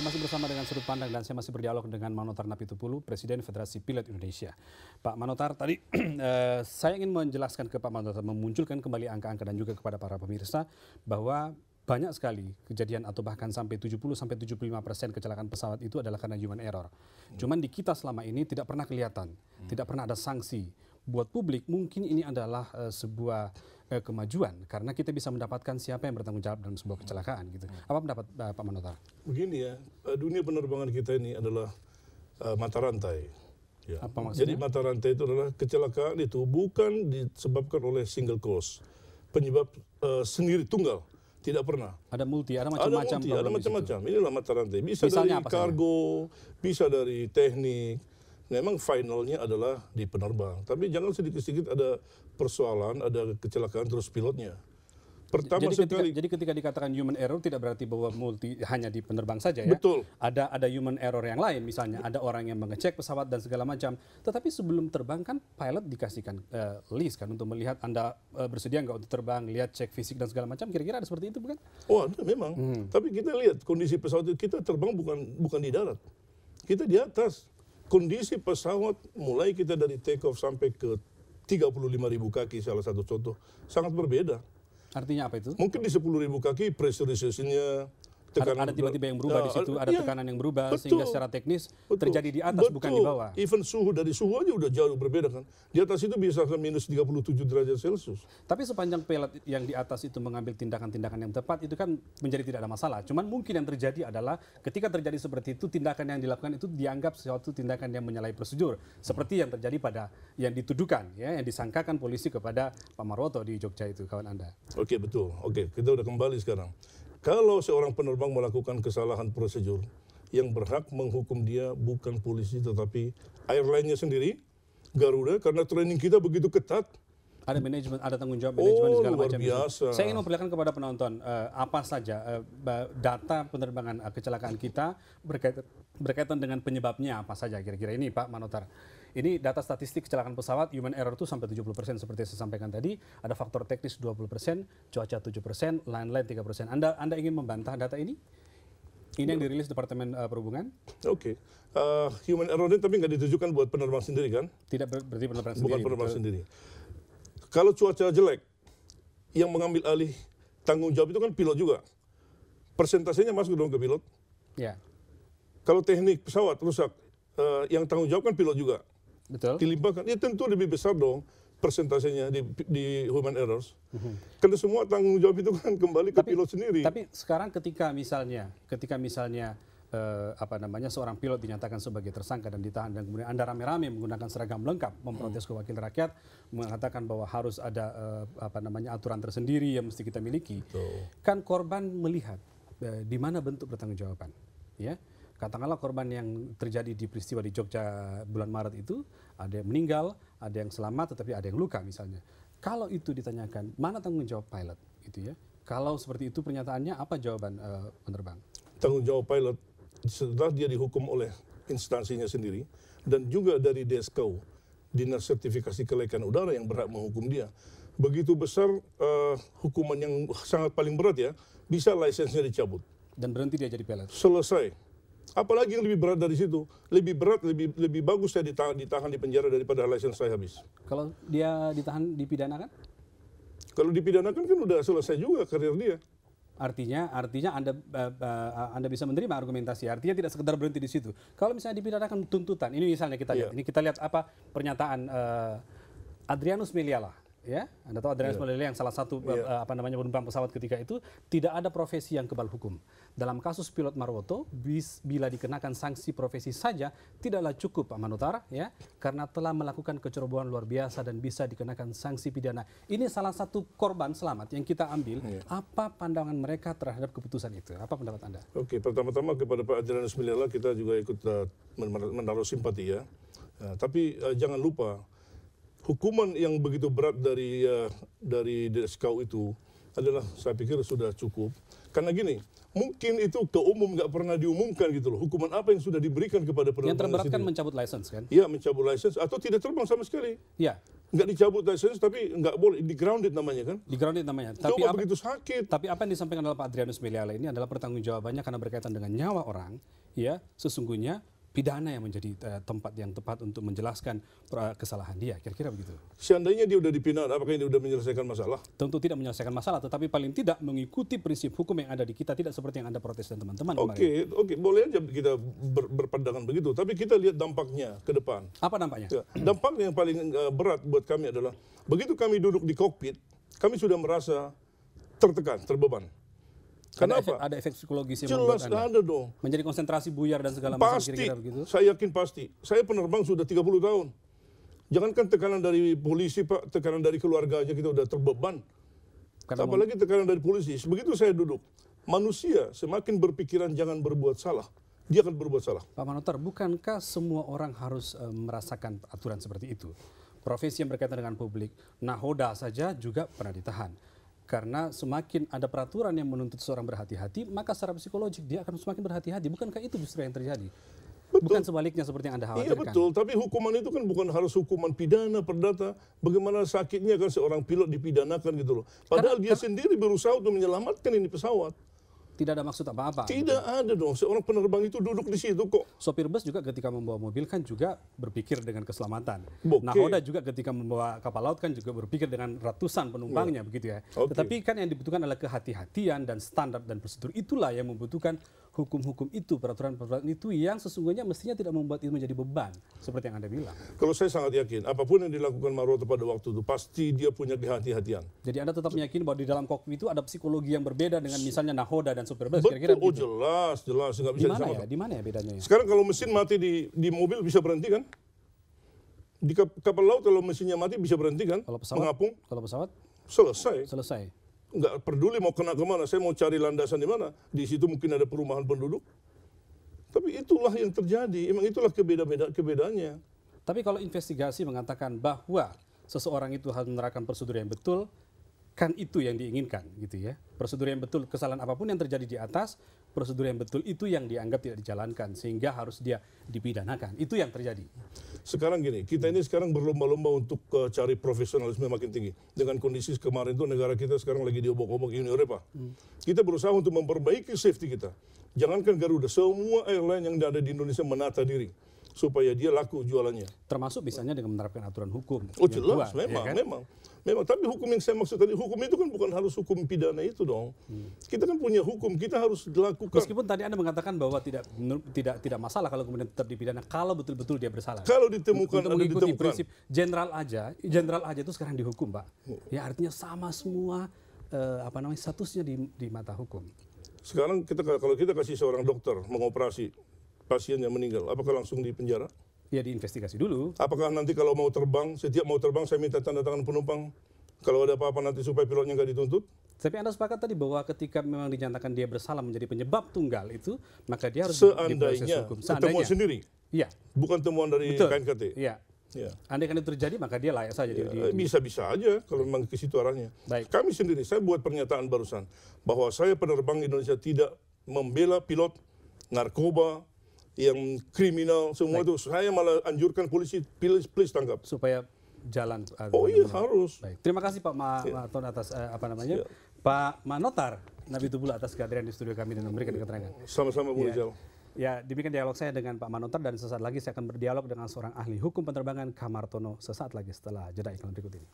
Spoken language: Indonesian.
Anda masih bersama dengan Sudut Pandang dan saya masih berdialog dengan Manotar Napitupulu, Presiden Federasi Pilot Indonesia. Pak Manotar, tadi saya ingin menjelaskan ke Pak Manotar, memunculkan kembali angka-angka dan juga kepada para pemirsa bahwa banyak sekali kejadian atau bahkan sampai 70-75% kecelakaan pesawat itu adalah karena human error. Cuman di kita selama ini tidak pernah kelihatan, tidak pernah ada sanksi. Buat publik mungkin ini adalah sebuah kemajuan karena kita bisa mendapatkan siapa yang bertanggung jawab dalam sebuah kecelakaan gitu. Apa pendapat Pak Manotar? Begini ya, dunia penerbangan kita ini adalah mata rantai. Ya. Apa maksudnya? Jadi mata rantai itu adalah kecelakaan itu bukan disebabkan oleh single cause, penyebab sendiri tunggal. Tidak pernah. Ada multi, ada macam-macam. Ada macam-macam. Inilah mata rantai. Bisa Misalnya dari kargo, bisa dari teknik. Memang finalnya adalah di penerbang. Tapi jangan sedikit-sedikit ada persoalan, ada kecelakaan terus pilotnya. Pertama jadi ketika dikatakan human error tidak berarti bahwa multi hanya di penerbang saja ya. Betul. Ada human error yang lain, misalnya ada orang yang mengecek pesawat dan segala macam. Tetapi sebelum terbang kan pilot dikasihkan list kan untuk melihat Anda bersedia nggak untuk terbang, lihat cek fisik dan segala macam. Kira-kira ada seperti itu bukan? Oh ada memang. Tapi kita lihat kondisi pesawat itu, kita terbang bukan di darat. Kita di atas. Kondisi pesawat mulai kita dari take off sampai ke 35.000 kaki salah satu contoh sangat berbeda. Artinya apa itu? Mungkin di 10.000 kaki pressurization-nya ada tiba-tiba yang berubah di situ, ada tekanan yang berubah sehingga secara teknis terjadi di atas bukan di bawah. Even dari suhu aja udah jauh berbeda kan. Di atas itu bisa ke minus 37 derajat Celcius. Tapi sepanjang pilot yang di atas itu mengambil tindakan-tindakan yang tepat itu kan menjadi tidak ada masalah. Cuman mungkin yang terjadi adalah ketika terjadi seperti itu tindakan yang dilakukan itu dianggap suatu tindakan yang menyalahi prosedur. Seperti yang terjadi pada yang dituduhkan ya, yang disangkakan polisi kepada Pak Marwoto di Jogja itu kawan Anda. Oke betul. Oke, kita udah kembali sekarang. Kalau seorang penerbang melakukan kesalahan prosedur, yang berhak menghukum dia bukan polisi tetapi airline-nya sendiri, Garuda, karena training kita begitu ketat. Ada manajemen, ada tanggung jawab manajemen segala macam. Biasa. Saya ingin memperlihatkan kepada penonton apa saja data penerbangan kecelakaan kita berkaitan dengan penyebabnya apa saja kira-kira ini Pak Manotar. Ini data statistik kecelakaan pesawat, human error itu sampai 70% seperti yang saya sampaikan tadi, ada faktor teknis 20%, cuaca 7%, lain-lain 3%. Anda ingin membantah data ini? Ini yang dirilis Departemen Perhubungan? Oke. Human error ini tapi nggak ditujukan buat penerbang sendiri kan? Tidak berarti penerbang sendiri. Bukan penerbang sendiri. Kalau cuaca jelek, yang mengambil alih tanggung jawab itu kan pilot juga. Persentasenya masuk dong ke pilot. Ya. Kalau teknik pesawat rusak, yang tanggung jawab kan pilot juga. Betul. Dilimpahkan, ya tentu lebih besar dong persentasenya di human errors. Karena semua tanggung jawab itu kan kembali ke pilot sendiri. Tapi sekarang ketika misalnya seorang pilot dinyatakan sebagai tersangka dan ditahan dan kemudian Anda rame-rame menggunakan seragam lengkap memprotes ke wakil rakyat mengatakan bahwa harus ada aturan tersendiri yang mesti kita miliki. Betul. Kan korban melihat di mana bentuk pertanggungjawaban, ya. Katakanlah korban yang terjadi di peristiwa di Jogja bulan Maret itu, ada yang meninggal, ada yang selamat, tetapi ada yang luka misalnya. Kalau itu ditanyakan, mana tanggung jawab pilot? Gitu ya. Kalau seperti itu pernyataannya, apa jawaban penerbang? Tanggung jawab pilot, setelah dia dihukum oleh instansinya sendiri, dan juga dari DSKU, Dinas Sertifikasi Kelaikan Udara yang berhak menghukum dia. Begitu besar hukuman yang sangat paling berat ya, bisa lisensinya dicabut. Dan berhenti dia jadi pilot? Selesai. Apalagi yang lebih berat dari situ, lebih berat, lebih bagus saya ditahan di penjara daripada lisensi saya habis. Kalau dia ditahan, dipidanakan? Kalau dipidanakan kan udah selesai juga karir dia. Artinya Anda bisa menerima argumentasi. Artinya tidak sekedar berhenti di situ. Kalau misalnya dipidanakan tuntutan, ini misalnya kita lihat, ini kita lihat apa pernyataan Adrianus Meliala. Ya, Anda tahu Adrianus Meliala yang salah satu penumpang pesawat ketika itu, tidak ada profesi yang kebal hukum. Dalam kasus pilot Marwoto, bila dikenakan sanksi profesi saja tidaklah cukup Pak Manotar, ya, karena telah melakukan kecerobohan luar biasa dan bisa dikenakan sanksi pidana. Ini salah satu korban selamat yang kita ambil. Apa pandangan mereka terhadap keputusan itu? Apa pendapat Anda? Oke, pertama-tama kepada Pak Adrianus Meliala kita juga ikut menaruh simpati ya. Tapi jangan lupa hukuman yang begitu berat dari DSKU itu adalah saya pikir sudah cukup. Karena gini, mungkin itu ke umum nggak pernah diumumkan gitu loh. Hukuman apa yang sudah diberikan kepada penerbangan Yang terberat kan sendiri. mencabut license kan? Iya, mencabut license atau tidak terbang sama sekali. Iya, Nggak dicabut license tapi nggak boleh, di grounded namanya kan. di grounded namanya. Coba begitu sakit. Tapi apa yang disampaikan oleh Pak Adrianus Meliala ini adalah pertanggungjawabannya karena berkaitan dengan nyawa orang, ya sesungguhnya pidana yang menjadi tempat yang tepat untuk menjelaskan kesalahan dia. Kira-kira begitu. Seandainya dia udah dipidana, apakah dia udah menyelesaikan masalah? Tentu tidak menyelesaikan masalah, tetapi paling tidak mengikuti prinsip hukum yang ada di kita, tidak seperti yang Anda protes dan teman-teman kemarin. Oke, boleh aja kita berpandangan begitu. Tapi kita lihat dampaknya ke depan. Apa dampaknya? Ya, dampaknya yang paling berat buat kami adalah begitu kami duduk di kokpit, kami sudah merasa tertekan, terbeban. Kenapa? Ada efek psikologis yang Jelas membuat Anda ada dong. menjadi konsentrasi buyar dan segala macam Pasti, kira-kira begitu? saya yakin pasti. Saya penerbang sudah 30 tahun. Jangankan tekanan dari polisi, Pak, tekanan dari keluarga aja kita udah terbeban. Karena Apalagi tekanan dari polisi. Begitu saya duduk, manusia semakin berpikiran jangan berbuat salah, dia akan berbuat salah. Pak Manotar, bukankah semua orang harus merasakan aturan seperti itu? Profesi yang berkaitan dengan publik, nahoda saja juga pernah ditahan. Karena semakin ada peraturan yang menuntut seorang berhati-hati, maka secara psikologik dia akan semakin berhati-hati. Bukankah itu justru yang terjadi? Betul. Bukan sebaliknya seperti yang Anda Iya khawatirkan. betul, tapi hukuman itu kan bukan harus hukuman pidana, perdata. Bagaimana sakitnya kan seorang pilot dipidanakan gitu loh. Padahal dia sendiri berusaha untuk menyelamatkan ini pesawat. Tidak ada maksud apa-apa. Tidak ada dong, seorang penerbang itu duduk di situ kok. Sopir bus juga ketika membawa mobil kan juga berpikir dengan keselamatan. Oke. Nahoda juga ketika membawa kapal laut kan juga berpikir dengan ratusan penumpangnya begitu ya. Oke. Tetapi kan yang dibutuhkan adalah kehati-hatian dan standar dan prosedur itulah yang membutuhkan hukum-hukum itu, peraturan-peraturan itu yang sesungguhnya mestinya tidak membuat itu menjadi beban seperti yang Anda bilang. Kalau saya sangat yakin, apapun yang dilakukan Maroto pada waktu itu, pasti dia punya kehati-hatian. Jadi Anda tetap meyakini bahwa di dalam kokpit itu ada psikologi yang berbeda dengan misalnya nahoda dan sopir bus kira-kira Betul, oh begitu. jelas, nggak bisa Di mana ya? disamakan. Di mana ya bedanya ya? Sekarang kalau mesin mati di mobil bisa berhenti kan? Di kapal laut kalau mesinnya mati bisa berhenti kan? Kalau pesawat? Mengapung, Kalau pesawat selesai. selesai. Nggak peduli mau kena kemana, saya mau cari landasan di mana. Di situ mungkin ada perumahan penduduk. Tapi itulah yang terjadi, emang itulah kebedaannya. Tapi kalau investigasi mengatakan bahwa seseorang itu harus menerapkan prosedur yang betul, kan itu yang diinginkan gitu ya. Prosedur yang betul, kesalahan apapun yang terjadi di atas, prosedur yang betul itu yang dianggap tidak dijalankan sehingga harus dia dipidanakan. Itu yang terjadi. Sekarang gini, kita ini sekarang berlomba-lomba untuk cari profesionalisme makin tinggi. Dengan kondisi kemarin itu negara kita sekarang lagi diobok-obok Uni Eropa. Kita berusaha untuk memperbaiki safety kita. Jangankan Garuda, semua airline yang ada di Indonesia menata diri supaya dia laku jualannya. Termasuk misalnya dengan menerapkan aturan hukum. Oh yang jelas, kuat, ya kan? memang. Tapi hukum yang saya maksud tadi, hukum itu kan bukan harus hukum pidana itu dong. Kita kan punya hukum, kita harus lakukan. Meskipun tadi Anda mengatakan bahwa tidak masalah kalau kemudian tetap dipidana kalau betul-betul dia bersalah. Kalau ditemukan, Untuk ada mengikuti ditemukan. prinsip jenderal aja itu sekarang dihukum, Pak. Ya artinya sama semua statusnya di mata hukum. Sekarang kalau kita kasih seorang dokter mengoperasi pasien yang meninggal, apakah langsung di penjara? Ya diinvestigasi dulu. Apakah nanti kalau mau terbang, setiap mau terbang saya minta tanda tangan penumpang? Kalau ada apa-apa nanti supaya pilotnya nggak dituntut? Tapi Anda sepakat tadi bahwa ketika memang dinyatakan dia bersalah menjadi penyebab tunggal itu, maka dia harus diproses Seandainya, hukum. temuan sendiri, Iya. bukan temuan dari Betul. KNKT. Iya. Ya. Andai kan itu terjadi, maka dia layak saja. Bisa-bisa aja kalau memang ke situ arahnya. Baik. Kami sendiri, saya buat pernyataan barusan bahwa saya penerbang Indonesia tidak membela pilot narkoba yang kriminal semua itu. Saya malah anjurkan polisi, please tangkap. Supaya jalan. Oh iya harus. Baik. Terima kasih Pak Maton atas Pak Manotar Nabitubullah atas kehadiran di studio kami dan memberikan keterangan. Sama-sama Bu Rizal. Ya, demikian dialog saya dengan Pak Manotar dan sesaat lagi saya akan berdialog dengan seorang ahli hukum penerbangan Kamartono sesaat lagi setelah jeda iklan berikut ini.